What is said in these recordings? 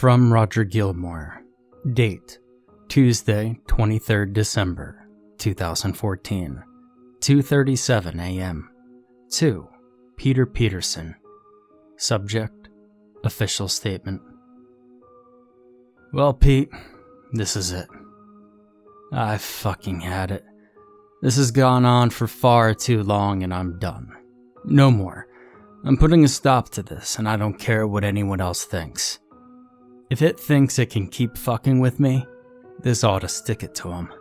From Roger Gilmore. Date: Tuesday, 23rd December, 2014. 2:37 a.m. To Peter Peterson. Subject: Official statement. Well, Pete, this is it. I fucking had it. This has gone on for far too long and I'm done. No more. I'm putting a stop to this and I don't care what anyone else thinks. If it thinks it can keep fucking with me, this ought to stick it to him.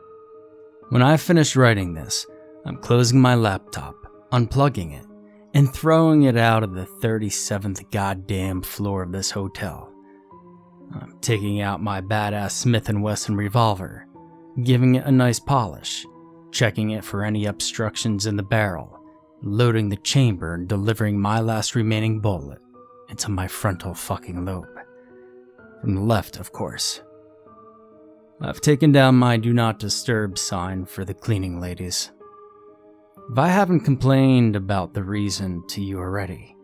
When I finish writing this, I'm closing my laptop, unplugging it, and throwing it out of the 37th goddamn floor of this hotel. I'm taking out my badass Smith & Wesson revolver, giving it a nice polish, checking it for any obstructions in the barrel, loading the chamber and delivering my last remaining bullet into my frontal fucking lobe. From the left, of course. I've taken down my do not disturb sign for the cleaning ladies. If I haven't complained about the reason to you already,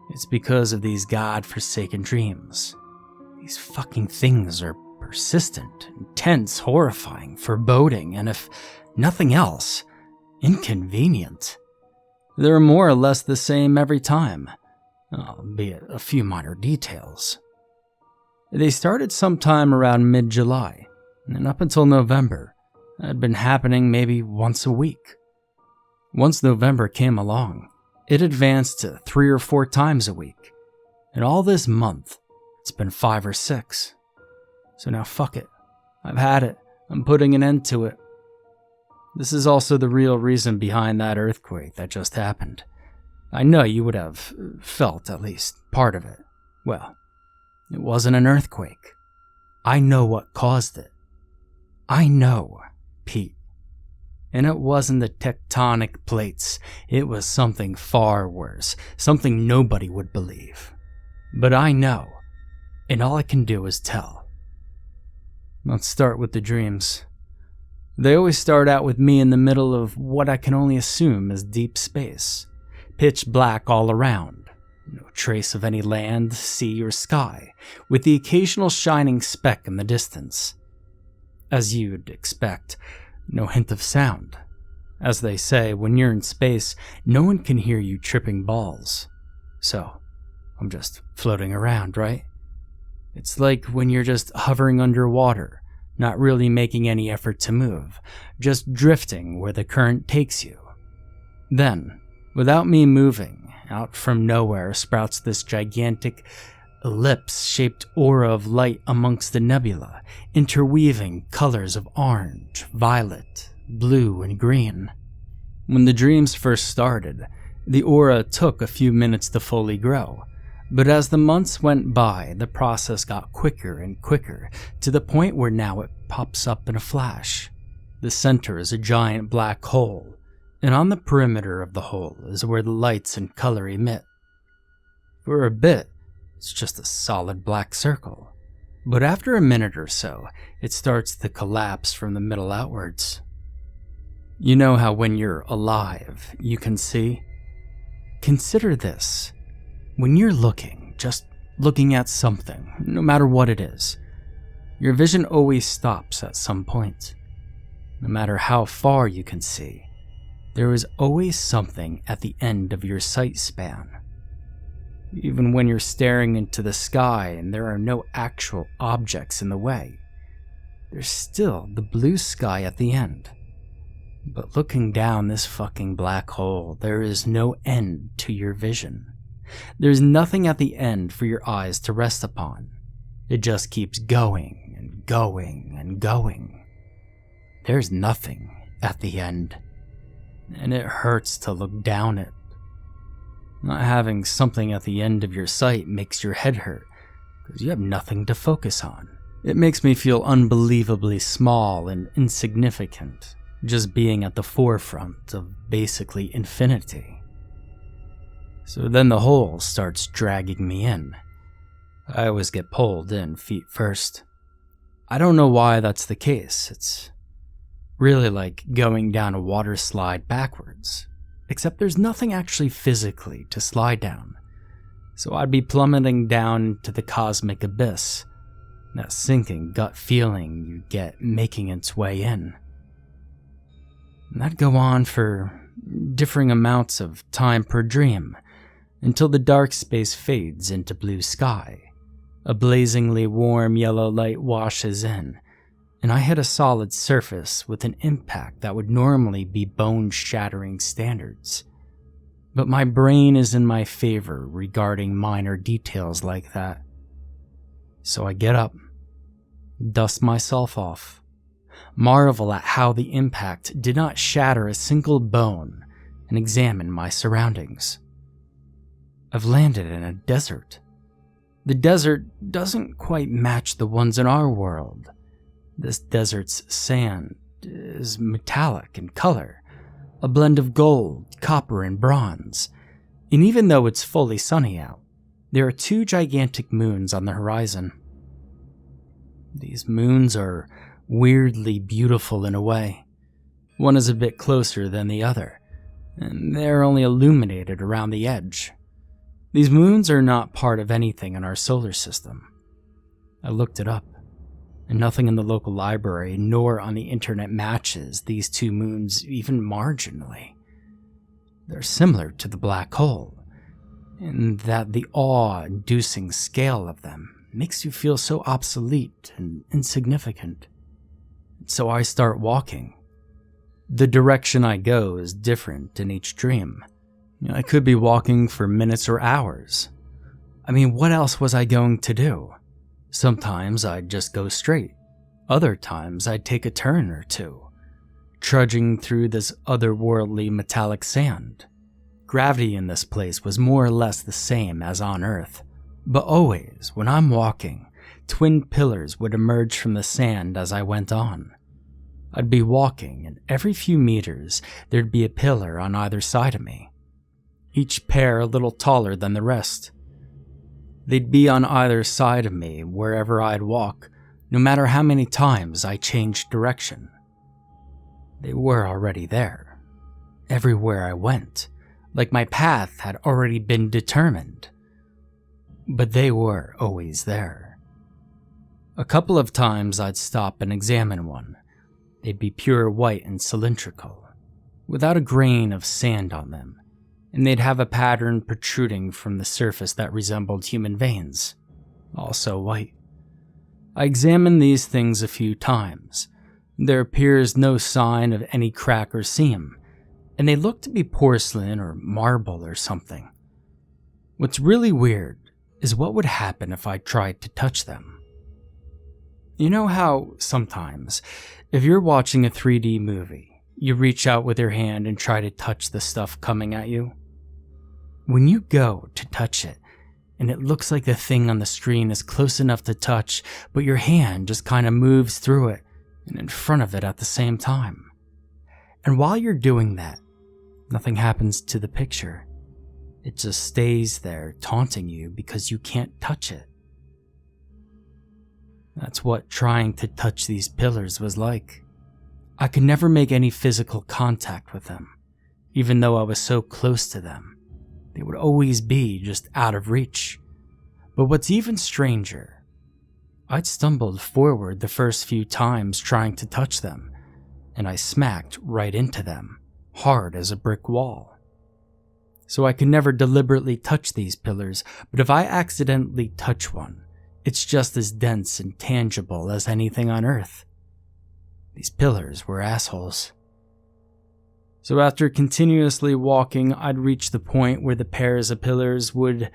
it's because of these god-forsaken dreams. These fucking things are persistent, intense, horrifying, foreboding, and if nothing else, inconvenient. They're more or less the same every time, albeit a few minor details. They started sometime around mid-July, and up until November, had been happening maybe once a week. Once November came along, it advanced to 3 or 4 times a week, and all this month, it's been 5 or 6. So now fuck it. I've had it. I'm putting an end to it. This is also the real reason behind that earthquake that just happened. I know you would have felt at least part of it. Well, it wasn't an earthquake. I know what caused it. I know, Pete. And it wasn't the tectonic plates. It was something far worse, something nobody would believe. But I know, and all I can do is tell. Let's start with the dreams. They always start out with me in the middle of what I can only assume is deep space. Pitch black all around. No trace of any land, sea, or sky, with the occasional shining speck in the distance. As you'd expect, no hint of sound. As they say, when you're in space, no one can hear you tripping balls. So, I'm just floating around, right? It's like when you're just hovering underwater, not really making any effort to move, just drifting where the current takes you. Then, without me moving, out from nowhere sprouts this gigantic, ellipse-shaped aura of light amongst the nebula, interweaving colors of orange, violet, blue, and green. When the dreams first started, the aura took a few minutes to fully grow, but as the months went by, the process got quicker and quicker, to the point where now it pops up in a flash. The center is a giant black hole, and on the perimeter of the hole is where the lights and color emit. For a bit, it's just a solid black circle, but after a minute or so, it starts to collapse from the middle outwards. You know how when you're alive, you can see? Consider this. When you're looking, just looking at something, no matter what it is, your vision always stops at some point. No matter how far you can see, there is always something at the end of your sight span. Even when you're staring into the sky and there are no actual objects in the way, there's still the blue sky at the end. But looking down this fucking black hole, there is no end to your vision. There's nothing at the end for your eyes to rest upon. It just keeps going and going and going. There's nothing at the end. And it hurts to look down it. Not having something at the end of your sight makes your head hurt, because you have nothing to focus on. It makes me feel unbelievably small and insignificant, just being at the forefront of basically infinity. So then the hole starts dragging me in. I always get pulled in feet first. I don't know why that's the case. It's really like going down a water slide backwards, except there's nothing actually physically to slide down. So I'd be plummeting down to the cosmic abyss, that sinking gut feeling you get making its way in. And that'd go on for differing amounts of time per dream, until the dark space fades into blue sky. A blazingly warm yellow light washes in, and I hit a solid surface with an impact that would normally be bone-shattering standards. But my brain is in my favor regarding minor details like that. So I get up, dust myself off, marvel at how the impact did not shatter a single bone, and examine my surroundings. I've landed in a desert. The desert doesn't quite match the ones in our world. This desert's sand is metallic in color, a blend of gold, copper, and bronze. And even though it's fully sunny out, there are 2 gigantic moons on the horizon. These moons are weirdly beautiful in a way. One is a bit closer than the other, and they're only illuminated around the edge. These moons are not part of anything in our solar system. I looked it up, and nothing in the local library nor on the internet matches these 2 moons even marginally. They're similar to the black hole, in that the awe-inducing scale of them makes you feel so obsolete and insignificant. So I start walking. The direction I go is different in each dream. I could be walking for minutes or hours. I mean, what else was I going to do? Sometimes I'd just go straight. Other times I'd take a turn or two, trudging through this otherworldly metallic sand. Gravity in this place was more or less the same as on Earth, but always, when I'm walking, twin pillars would emerge from the sand as I went on. I'd be walking, and every few meters there'd be a pillar on either side of me, each pair a little taller than the rest. They'd be on either side of me wherever I'd walk, no matter how many times I changed direction. They were already there, everywhere I went, like my path had already been determined. But they were always there. A couple of times I'd stop and examine one. They'd be pure white and cylindrical, without a grain of sand on them, and they'd have a pattern protruding from the surface that resembled human veins, also white. I examined these things a few times. There appears no sign of any crack or seam, and they look to be porcelain or marble or something. What's really weird is what would happen if I tried to touch them. You know how sometimes, if you're watching a 3D movie, you reach out with your hand and try to touch the stuff coming at you? When you go to touch it, and it looks like the thing on the screen is close enough to touch, but your hand just kind of moves through it and in front of it at the same time. And while you're doing that, nothing happens to the picture. It just stays there taunting you because you can't touch it. That's what trying to touch these pillars was like. I could never make any physical contact with them, even though I was so close to them. They would always be just out of reach. But what's even stranger, I'd stumbled forward the first few times trying to touch them, and I smacked right into them, hard as a brick wall. So I could never deliberately touch these pillars, but if I accidentally touch one, it's just as dense and tangible as anything on Earth. These pillars were assholes. So after continuously walking, I'd reach the point where the pairs of pillars would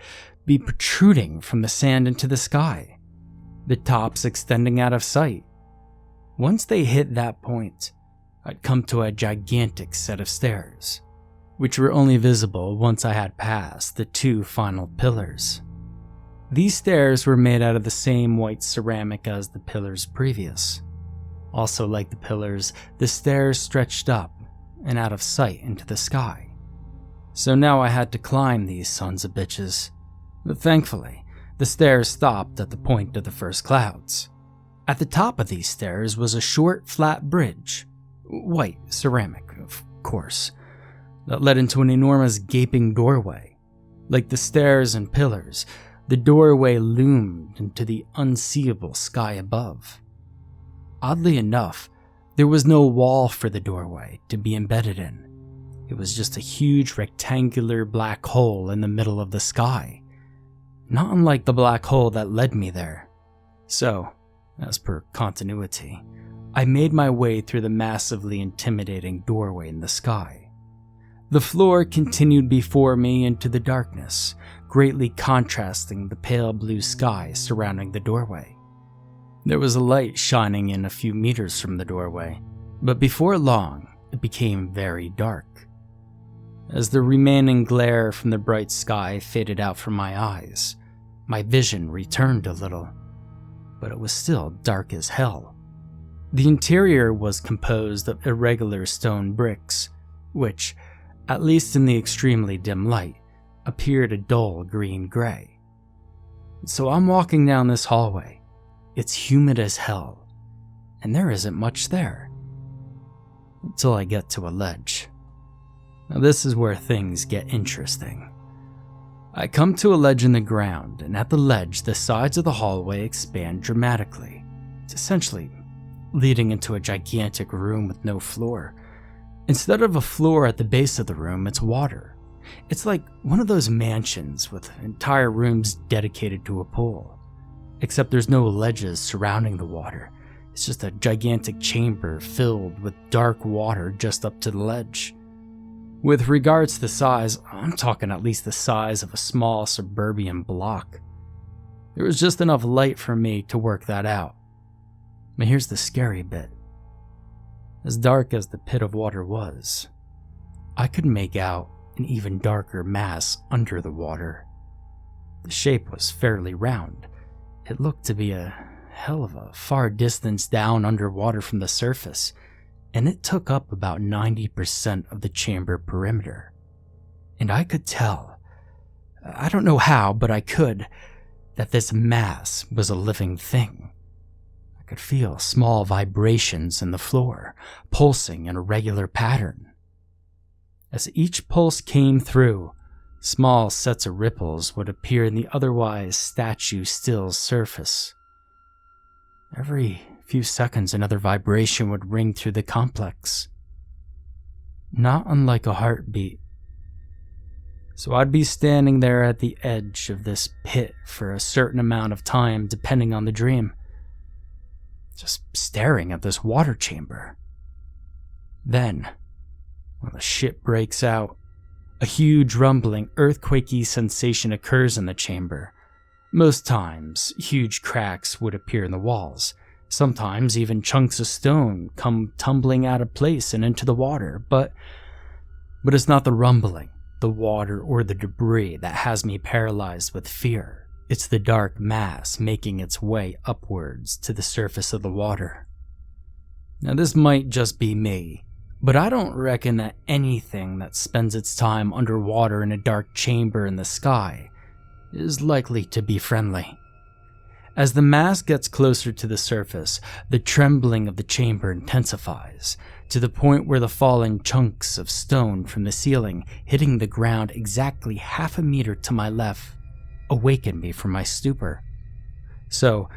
be protruding from the sand into the sky, the tops extending out of sight. Once they hit that point, I'd come to a gigantic set of stairs, which were only visible once I had passed the 2 final pillars. These stairs were made out of the same white ceramic as the pillars previous. Also like the pillars, the stairs stretched up and out of sight into the sky. So now I had to climb these sons of bitches. But thankfully, the stairs stopped at the point of the first clouds. At the top of these stairs was a short, flat bridge, white ceramic, of course, that led into an enormous gaping doorway. Like the stairs and pillars, the doorway loomed into the unseeable sky above. Oddly enough, there was no wall for the doorway to be embedded in. It was just a huge rectangular black hole in the middle of the sky, not unlike the black hole that led me there. So, as per continuity, I made my way through the massively intimidating doorway in the sky. The floor continued before me into the darkness, greatly contrasting the pale blue sky surrounding the doorway. There was a light shining in a few meters from the doorway, but before long, it became very dark. As the remaining glare from the bright sky faded out from my eyes, my vision returned a little, but it was still dark as hell. The interior was composed of irregular stone bricks, which, at least in the extremely dim light, appeared a dull green-gray. So I'm walking down this hallway. It's humid as hell, and there isn't much there. Until I get to a ledge. Now this is where things get interesting. I come to a ledge in the ground, and at the ledge, the sides of the hallway expand dramatically. It's essentially leading into a gigantic room with no floor. Instead of a floor at the base of the room, it's water. It's like one of those mansions with entire rooms dedicated to a pool. Except there's no ledges surrounding the water. It's just a gigantic chamber filled with dark water just up to the ledge. With regards to the size, I'm talking at least the size of a small suburban block. There was just enough light for me to work that out. But here's the scary bit. As dark as the pit of water was, I could make out an even darker mass under the water. The shape was fairly round. It looked to be a hell of a far distance down underwater from the surface, and it took up about 90% of the chamber perimeter. And I could tell, I don't know how, but I could, that this mass was a living thing. I could feel small vibrations in the floor, pulsing in a regular pattern. As each pulse came through, small sets of ripples would appear in the otherwise statue-still surface. Every few seconds, another vibration would ring through the complex. Not unlike a heartbeat. So I'd be standing there at the edge of this pit for a certain amount of time, depending on the dream, just staring at this water chamber. Then, when the shit breaks out, a huge rumbling, earthquakey sensation occurs in the chamber. Most times, huge cracks would appear in the walls. Sometimes even chunks of stone come tumbling out of place and into the water, but it's not the rumbling, the water, or the debris that has me paralyzed with fear. It's the dark mass making its way upwards to the surface of the water. Now this might just be me, but I don't reckon that anything that spends its time underwater in a dark chamber in the sky is likely to be friendly. As the mass gets closer to the surface, the trembling of the chamber intensifies, to the point where the fallen chunks of stone from the ceiling hitting the ground exactly half a meter to my left awaken me from my stupor. So,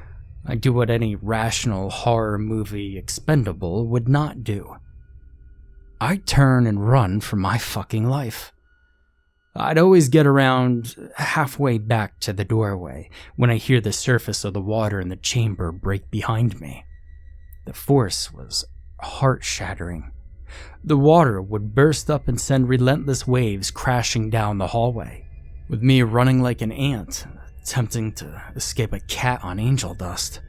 I do what any rational horror movie expendable would not do. I turn and run for my fucking life. I'd always get around halfway back to the doorway when I hear the surface of the water in the chamber break behind me. The force was heart-shattering. The water would burst up and send relentless waves crashing down the hallway, with me running like an ant, attempting to escape a cat on angel dust.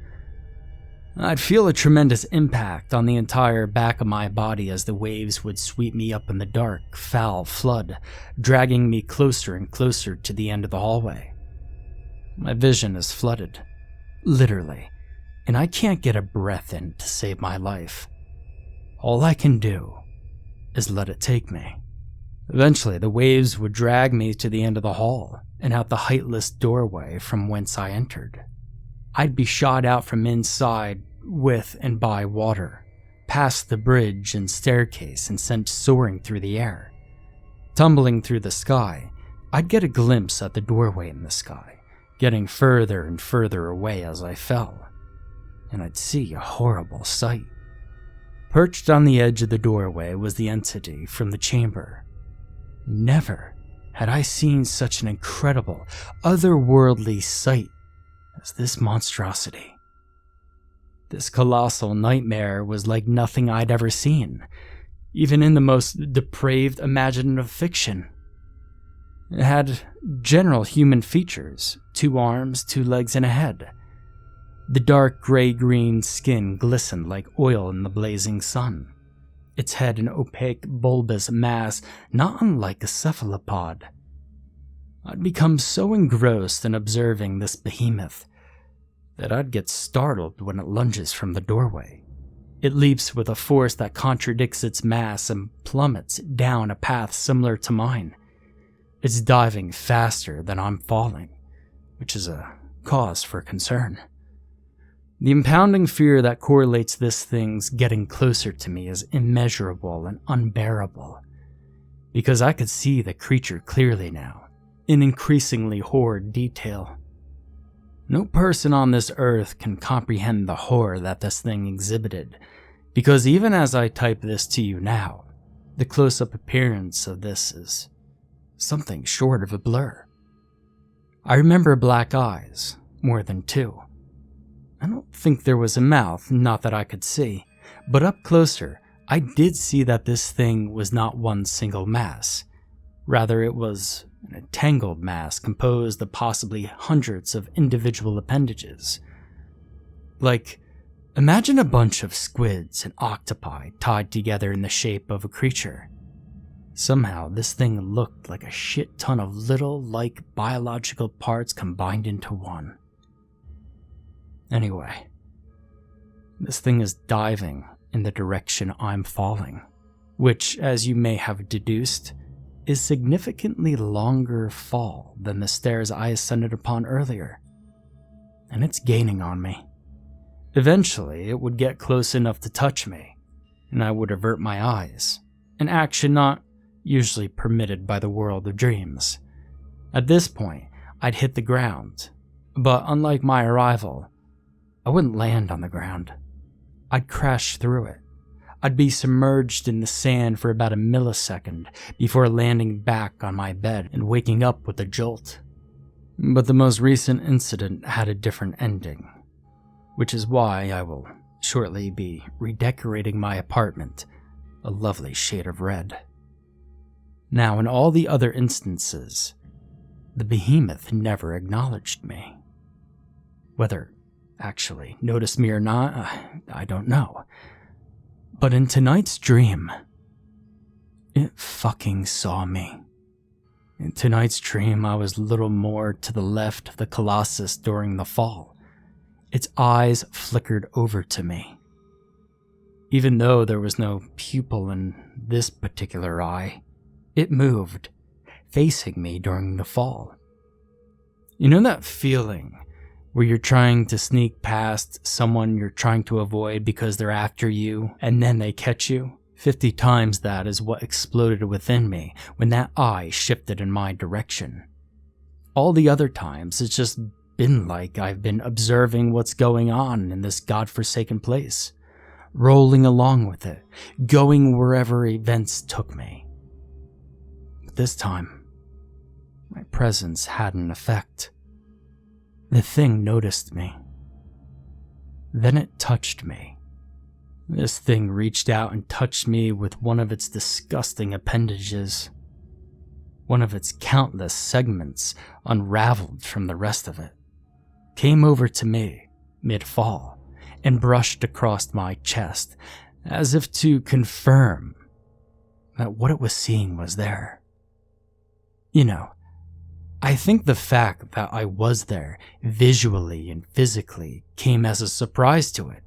I'd feel a tremendous impact on the entire back of my body as the waves would sweep me up in the dark, foul flood, dragging me closer and closer to the end of the hallway. My vision is flooded, literally, and I can't get a breath in to save my life. All I can do is let it take me. Eventually, the waves would drag me to the end of the hall and out the heightless doorway from whence I entered. I'd be shot out from inside with and by water, past the bridge and staircase and sent soaring through the air. Tumbling through the sky, I'd get a glimpse at the doorway in the sky, getting further and further away as I fell, and I'd see a horrible sight. Perched on the edge of the doorway was the entity from the chamber. Never had I seen such an incredible, otherworldly sight as this monstrosity. This colossal nightmare was like nothing I'd ever seen, even in the most depraved imaginative fiction. It had general human features, 2 arms, 2 legs, and a head. The dark gray-green skin glistened like oil in the blazing sun. Its head an opaque, bulbous mass not unlike a cephalopod. I'd become so engrossed in observing this behemoth that I'd get startled when it lunges from the doorway. It leaps with a force that contradicts its mass and plummets down a path similar to mine. It's diving faster than I'm falling, which is a cause for concern. The impounding fear that correlates this thing's getting closer to me is immeasurable and unbearable, because I could see the creature clearly now, in increasingly horrid detail. No person on this earth can comprehend the horror that this thing exhibited, because even as I type this to you now, the close-up appearance of this is something short of a blur. I remember black eyes, more than 2. I don't think there was a mouth, not that I could see, but up closer, I did see that this thing was not one single mass. Rather, it was a tangled mass composed of possibly hundreds of individual appendages. Like, imagine a bunch of squids and octopi tied together in the shape of a creature. Somehow, this thing looked like a shit ton of little, like biological parts combined into one. Anyway, this thing is diving in the direction I'm falling, which, as you may have deduced, is significantly longer fall than the stairs I ascended upon earlier. And it's gaining on me. Eventually, it would get close enough to touch me, and I would avert my eyes, an action not usually permitted by the world of dreams. At this point, I'd hit the ground, but unlike my arrival, I wouldn't land on the ground. I'd crash through it. I'd be submerged in the sand for about a millisecond before landing back on my bed and waking up with a jolt. But the most recent incident had a different ending, which is why I will shortly be redecorating my apartment a lovely shade of red. Now, in all the other instances, the behemoth never acknowledged me. Whether actually noticed me or not, I don't know. But in tonight's dream, it fucking saw me. In tonight's dream, I was little more to the left of the Colossus during the fall. Its eyes flickered over to me. Even though there was no pupil in this particular eye, it moved, facing me during the fall. You know that feeling where you're trying to sneak past someone you're trying to avoid because they're after you, and then they catch you? 50 times that is what exploded within me when that eye shifted in my direction. All the other times, it's just been like I've been observing what's going on in this godforsaken place, rolling along with it, going wherever events took me. But this time, my presence had an effect. The thing noticed me. Then it touched me. This thing reached out and touched me with one of its disgusting appendages. One of its countless segments unraveled from the rest of it, came over to me mid-fall, and brushed across my chest, as if to confirm that what it was seeing was there. You know, I think the fact that I was there, visually and physically, came as a surprise to it.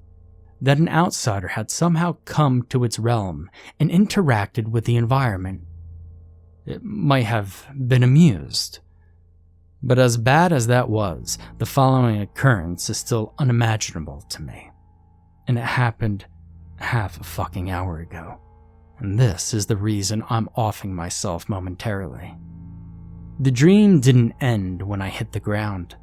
That an outsider had somehow come to its realm and interacted with the environment. It might have been amused. But as bad as that was, the following occurrence is still unimaginable to me. And it happened half a fucking hour ago. And this is the reason I'm offing myself momentarily. The dream didn't end when I hit the ground.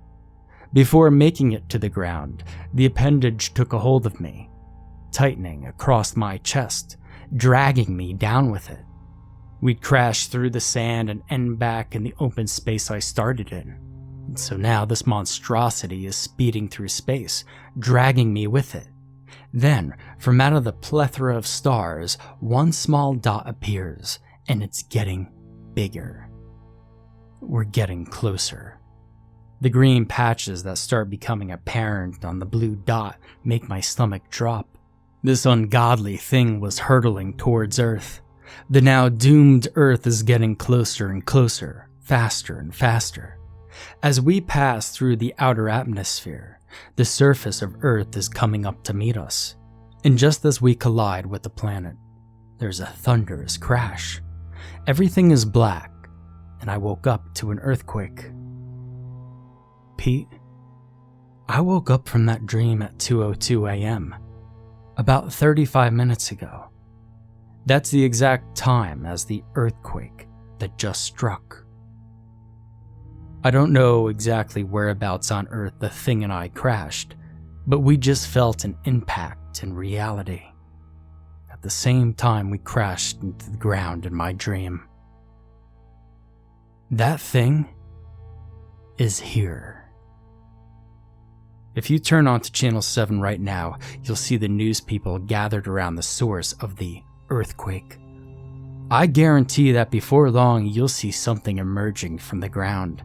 Before making it to the ground, the appendage took a hold of me, tightening across my chest, dragging me down with it. We'd crashed through the sand and end back in the open space I started in. So now this monstrosity is speeding through space, dragging me with it. Then, from out of the plethora of stars, one small dot appears, and it's getting bigger. We're getting closer. The green patches that start becoming apparent on the blue dot make my stomach drop. This ungodly thing was hurtling towards Earth. The now doomed Earth is getting closer and closer, faster and faster. As we pass through the outer atmosphere, the surface of Earth is coming up to meet us. And just as we collide with the planet, there's a thunderous crash. Everything is black, and I woke up to an earthquake. Pete, I woke up from that dream at 2:02 a.m., about 35 minutes ago. That's the exact time as the earthquake that just struck. I don't know exactly whereabouts on Earth the thing and I crashed, but we just felt an impact in reality. At the same time we crashed into the ground in my dream. That thing is here. If you turn on to Channel 7 right now, you'll see the news people gathered around the source of the earthquake. I guarantee that before long you'll see something emerging from the ground.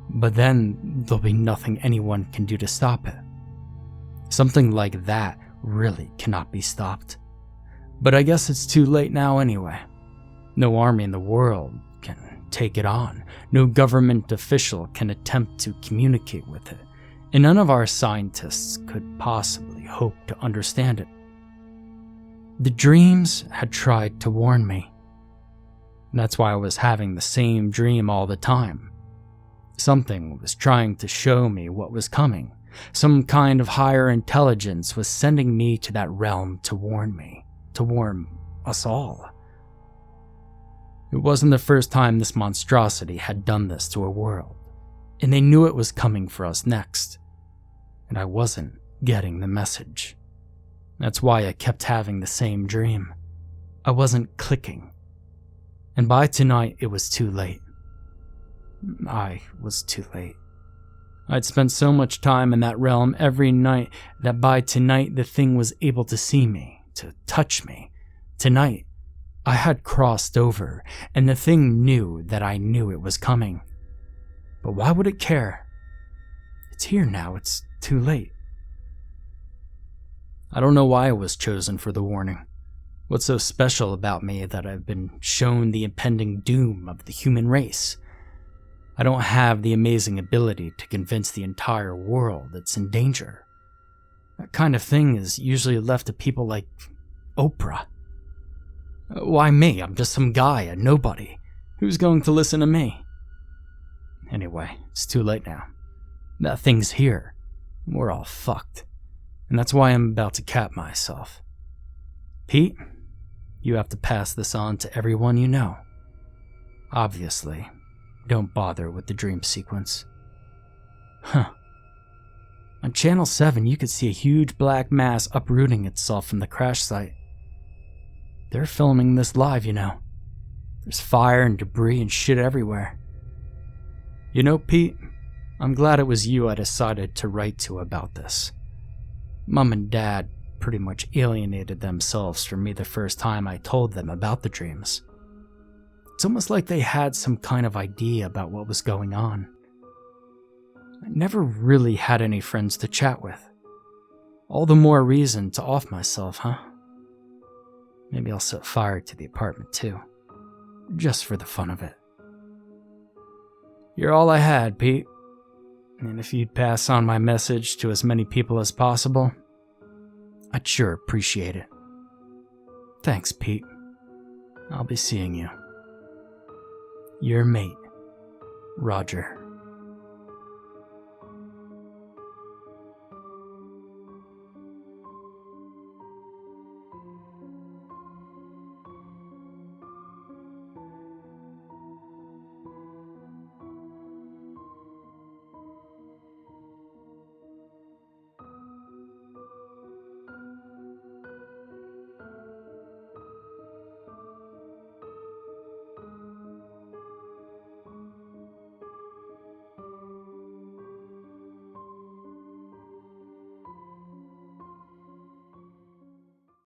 But then there'll be nothing anyone can do to stop it. Something like that really cannot be stopped. But I guess it's too late now anyway. No army in the world can take it on. No government official can attempt to communicate with it. And none of our scientists could possibly hope to understand it. The dreams had tried to warn me. And that's why I was having the same dream all the time. Something was trying to show me what was coming. Some kind of higher intelligence was sending me to that realm to warn me, to warn us all. It wasn't the first time this monstrosity had done this to a world, and they knew it was coming for us next. And I wasn't getting the message. That's why I kept having the same dream. I wasn't clicking. And by tonight, it was too late. I was too late. I'd spent so much time in that realm every night that by tonight the thing was able to see me, to touch me. Tonight, I had crossed over, and the thing knew that I knew it was coming. But why would it care? It's here now, it's too late. I don't know why I was chosen for the warning. What's so special about me that I've been shown the impending doom of the human race? I don't have the amazing ability to convince the entire world it's in danger. That kind of thing is usually left to people like Oprah. Why me? I'm just some guy, a nobody. Who's going to listen to me? Anyway, it's too late now. That thing's here. We're all fucked. And that's why I'm about to cap myself. Pete, you have to pass this on to everyone you know. Obviously, don't bother with the dream sequence. On Channel 7, you could see a huge black mass uprooting itself from the crash site. They're filming this live, you know. There's fire and debris and shit everywhere. You know, Pete, I'm glad it was you I decided to write to about this. Mom and Dad pretty much alienated themselves from me the first time I told them about the dreams. It's almost like they had some kind of idea about what was going on. I never really had any friends to chat with. All the more reason to off myself, huh? Maybe I'll set fire to the apartment too. Just for the fun of it. You're all I had, Pete. And if you'd pass on my message to as many people as possible, I'd sure appreciate it. Thanks, Pete. I'll be seeing you. Your mate, Roger.